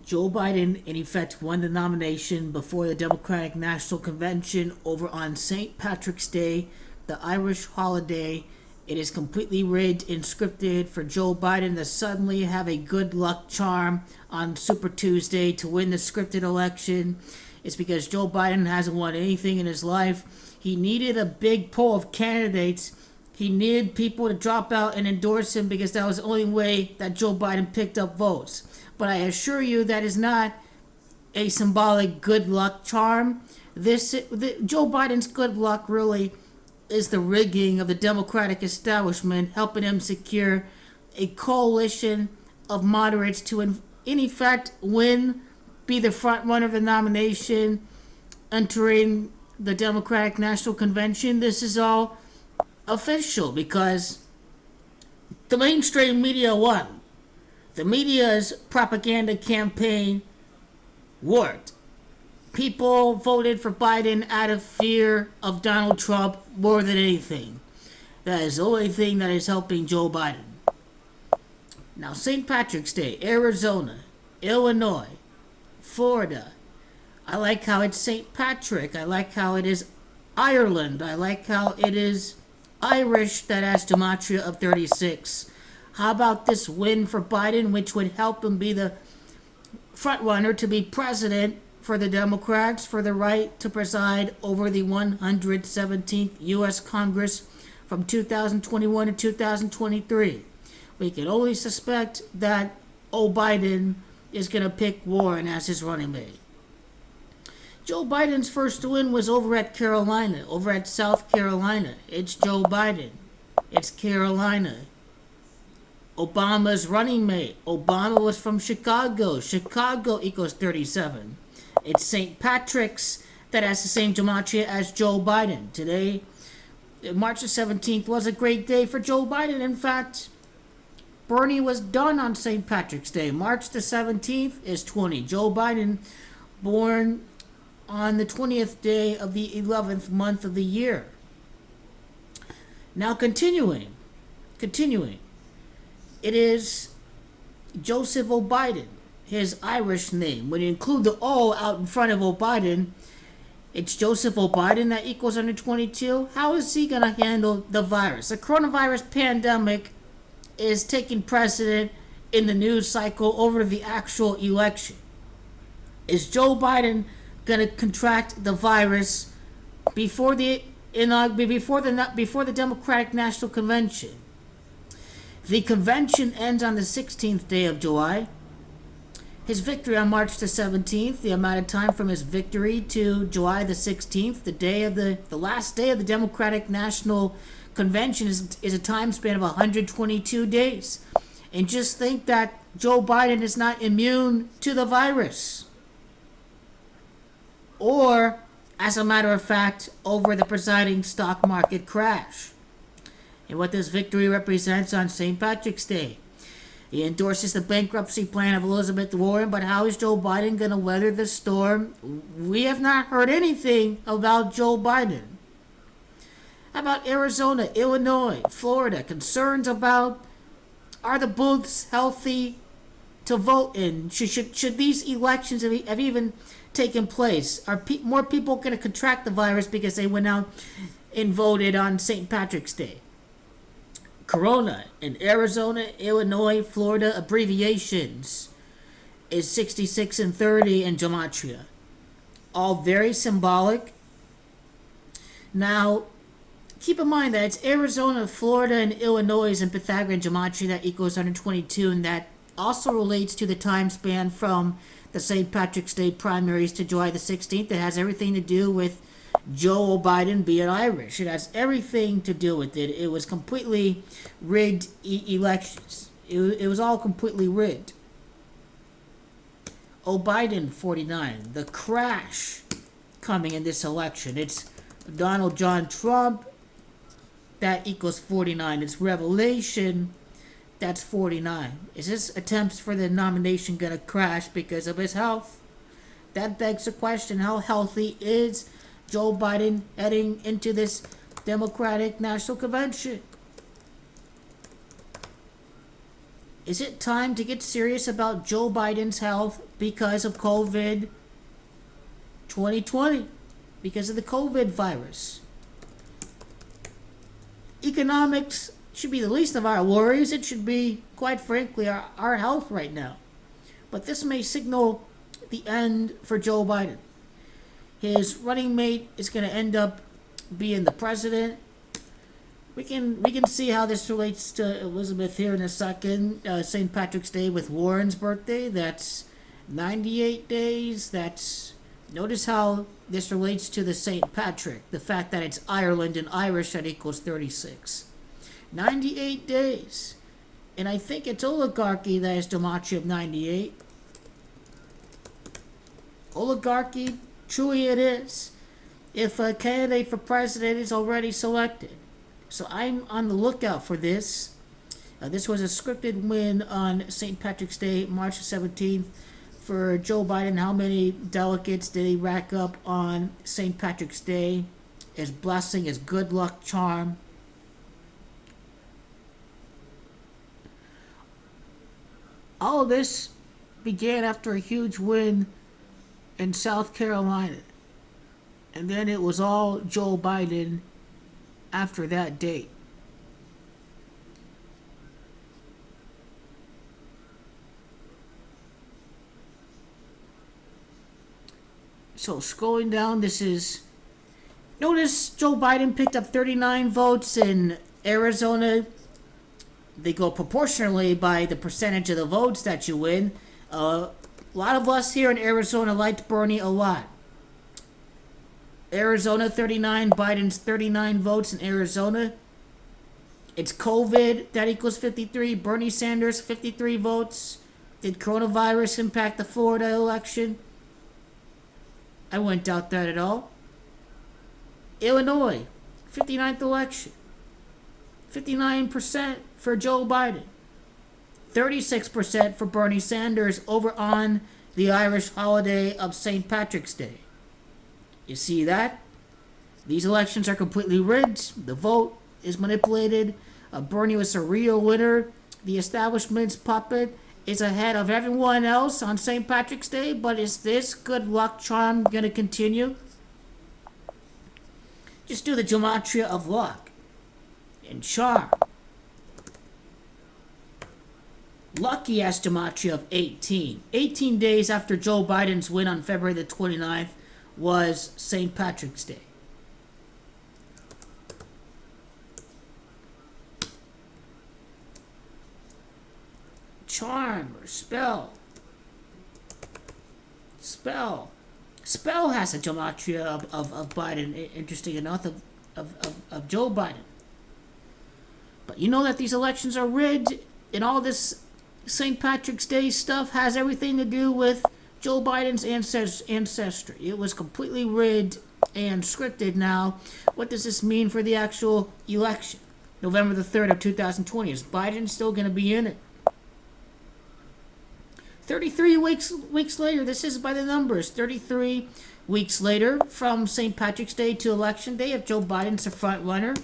Joe Biden, in effect, won the nomination before the Democratic National Convention over on St. Patrick's Day, the Irish holiday. It is completely rigged and scripted for Joe Biden to suddenly have a good luck charm on Super Tuesday to win the scripted election. It's because Joe Biden hasn't won anything in his life. He needed a big pool of candidates. He needed people to drop out and endorse him because that was the only way that Joe Biden picked up votes. But I assure you that is not a symbolic good luck charm. Joe Biden's good luck really is the rigging of the Democratic establishment, helping him secure a coalition of moderates to, in effect, be the front runner of the nomination, entering the Democratic National Convention. This is all official because the mainstream media won. The media's propaganda campaign worked. People voted for Biden out of fear of Donald Trump more than anything. That is the only thing that is helping Joe Biden. Now, St. Patrick's Day, Arizona, Illinois, Florida. I like how it's St. Patrick. I like how it is Ireland. I like how it is Irish that has gematria of 36. How about this win for Biden, which would help him be the front runner to be president for the Democrats for the right to preside over the 117th U.S. Congress from 2021 to 2023. We can only suspect that Biden is going to pick Warren as his running mate. Joe Biden's first win was over at South Carolina. It's Joe Biden. It's Carolina. Obama's running mate. Obama was from Chicago. Chicago equals 37. It's St. Patrick's that has the same gematria as Joe Biden. Today, March the 17th, was a great day for Joe Biden. In fact, Bernie was done on St. Patrick's Day. March the 17th is 20. Joe Biden, born on the 20th day of the 11th month of the year. Now continuing. It is Joseph O'Biden, his Irish name. When you include the O out in front of O'Biden, it's Joseph O'Biden that equals 122. How is he going to handle the virus? The coronavirus pandemic is taking precedent in the news cycle over the actual election. Is Joe Biden going to contract the virus before the Democratic National Convention? The convention ends on the 16th day of July. His victory on March the 17th, the amount of time from his victory to July the 16th, the last day of the Democratic National Convention is a time span of 122 days. And just think that Joe Biden is not immune to the virus. Or, as a matter of fact, over the presiding stock market crash. And what this victory represents on St. Patrick's Day. He endorses the bankruptcy plan of Elizabeth Warren, but how is Joe Biden going to weather the storm? We have not heard anything about Joe Biden. How about Arizona, Illinois, Florida? Concerns about, are the booths healthy to vote in? Should these elections have even taken place? Are more people going to contract the virus because they went out and voted on St. Patrick's Day? Corona in Arizona, Illinois, Florida, abbreviations is 66 and 30 in gematria. All very symbolic. Now, keep in mind that it's Arizona, Florida, and Illinois in Pythagorean gematria that equals 122, and that also relates to the time span from the St. Patrick's Day primaries to July the 16th. It has everything to do with Joe Biden being Irish. It has everything to do with it. It was completely rigged elections. It was all completely rigged. Biden 49. The crash coming in this election. It's Donald John Trump. That equals 49. It's revelation. That's 49. Is his attempts for the nomination going to crash because of his health? That begs the question, how healthy is Joe Biden heading into this Democratic National Convention? Is it time to get serious about Joe Biden's health because of COVID 2020? Because of the COVID virus? Economics should be the least of our worries. It should be, quite frankly, our health right now. But this may signal the end for Joe Biden. His running mate is going to end up being the president. We can see how this relates to Elizabeth here in a second. St. Patrick's Day with Warren's birthday. That's 98 days. Notice how this relates to the St. Patrick. The fact that it's Ireland and Irish that equals 36. 98 days. And I think it's oligarchy that is gematria of 98. Oligarchy, truly it is. If a candidate for president is already selected. So I'm on the lookout for this. This was a scripted win on St. Patrick's Day, March 17th. For Joe Biden, how many delegates did he rack up on St. Patrick's Day? His blessing, his good luck charm. All of this began after a huge win in South Carolina. And then it was all Joe Biden after that date. So scrolling down, notice Joe Biden picked up 39 votes in Arizona. They go proportionally by the percentage of the votes that you win. A lot of us here in Arizona liked Bernie a lot. Arizona 39, Biden's 39 votes in Arizona. It's COVID, that equals 53. Bernie Sanders, 53 votes. Did coronavirus impact the Florida election? I wouldn't doubt that at all. Illinois, 59th election. 59% for Joe Biden. 36% for Bernie Sanders over on the Irish holiday of St. Patrick's Day. You see that? These elections are completely rigged. The vote is manipulated. Bernie was a real winner. The establishment's puppet is ahead of everyone else on St. Patrick's Day, but is this good luck charm going to continue? Just do the gematria of luck and charm. Lucky has gematria of 18. 18 days after Joe Biden's win on February the 29th was St. Patrick's Day. Charm or spell. Spell has a gematria of Biden, interesting enough, of Joe Biden. But you know that these elections are rigged, and all this St. Patrick's Day stuff has everything to do with Joe Biden's ancestry. It was completely rigged and scripted. Now, what does this mean for the actual election? November the 3rd of 2020. Is Biden still going to be in it? 33 weeks later, this is by the numbers. 33 weeks later from St. Patrick's Day to Election Day, if Joe Biden's the front runner.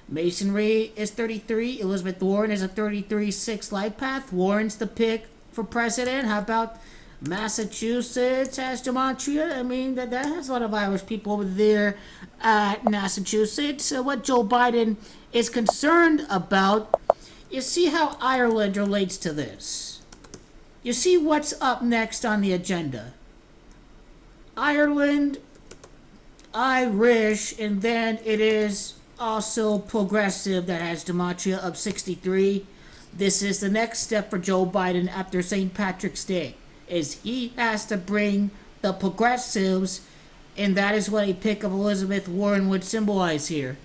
Masonry is 33. Elizabeth Warren is a 33-6 light path. Warren's the pick for president. How about Massachusetts has gematria? I mean, that has a lot of Irish people over there at Massachusetts. What Joe Biden is concerned about, you see how Ireland relates to this. You see what's up next on the agenda. Ireland, Irish, and then it is also progressive that has gematria of 63. This is the next step for Joe Biden after St. Patrick's Day, is he has to bring the progressives, and that is what a pick of Elizabeth Warren would symbolize here.